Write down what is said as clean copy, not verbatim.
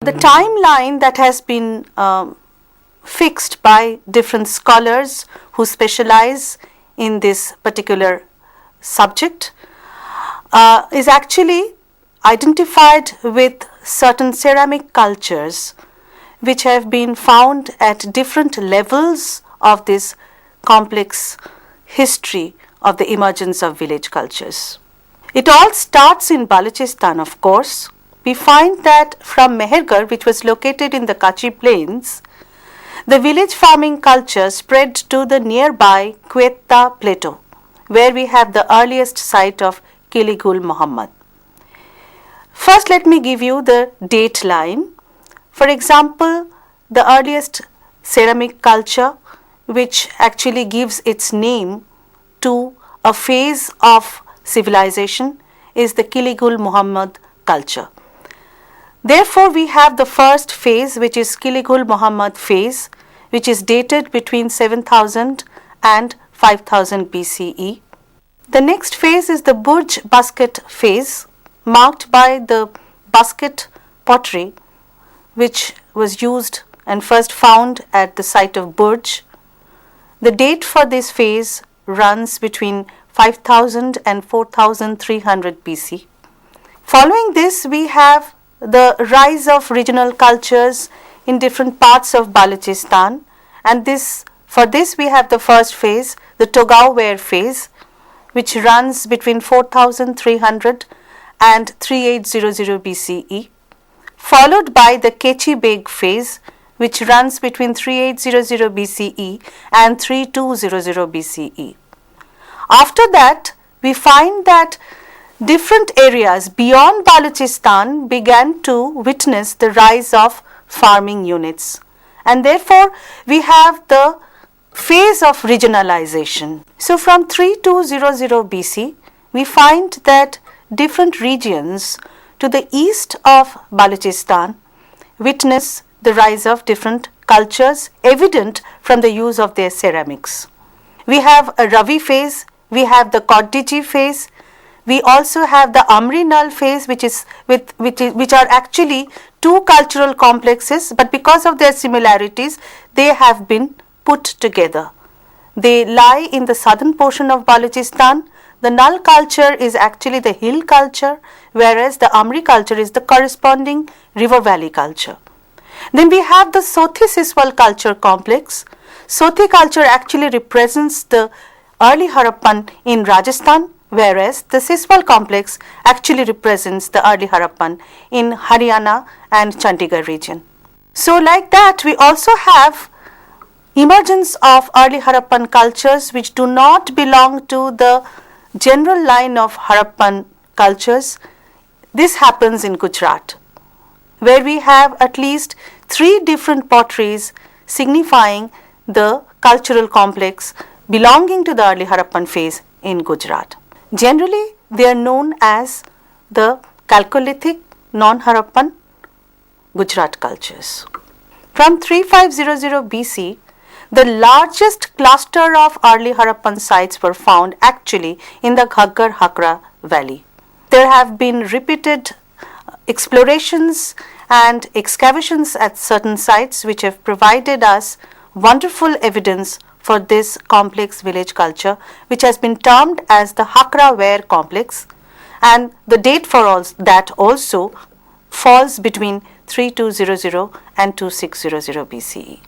The timeline that has been fixed by different scholars who specialize in this particular subject is actually identified with certain ceramic cultures which have been found at different levels of this complex history of the emergence of village cultures. It all starts in Balochistan, of course. We find that from Mehergarh, which was located in the Kachi plains, the village farming culture spread to the nearby Quetta plateau, where we have the earliest site of Kiligul Muhammad. First, let me give you the date line. For example, the earliest ceramic culture, which actually gives its name to a phase of civilization, is the Kiligul Muhammad culture. Therefore, we have the first phase, which is Kiligul Muhammad phase, which is dated between 7000 and 5000 BCE. The next phase is the Burj basket phase, marked by the basket pottery, which was used and first found at the site of Burj. The date for this phase runs between 5000 and 4300 BC. Following this, we have the rise of regional cultures in different parts of Balochistan, and for this we have the first phase, the Togau-ware phase, which runs between 4300 and 3800 BCE, followed by the Kechi Beg phase, which runs between 3800 BCE and 3200 BCE. After that, we find that different areas beyond Balochistan began to witness the rise of farming units, and therefore we have the phase of regionalization. So from 3200 BC, we find that different regions to the east of Balochistan witness the rise of different cultures evident from the use of their ceramics. We have a Ravi phase, we have the Koddiji phase, we also have the Amri Nal phase, which are actually two cultural complexes, but because of their similarities, they have been put together. They lie in the southern portion of Balochistan. The Nal culture is actually the hill culture, whereas the Amri culture is the corresponding river valley culture. Then we have the Sothi Siswal culture complex. Sothi culture actually represents the early Harappan in Rajasthan, whereas the Siswal complex actually represents the early Harappan in Haryana and Chandigarh region. So like that, we also have emergence of early Harappan cultures which do not belong to the general line of Harappan cultures. This happens in Gujarat, where we have at least 3 different potteries signifying the cultural complex belonging to the early Harappan phase in Gujarat. Generally, they are known as the Chalcolithic non-Harappan Gujarat cultures. From 3500 BC, the largest cluster of early Harappan sites were found actually in the Ghaggar-Hakra valley. There have been repeated explorations and excavations at certain sites which have provided us wonderful evidence for this complex village culture, which has been termed as the Hakra-ware complex, and the date for that also falls between 3200 and 2600 BCE.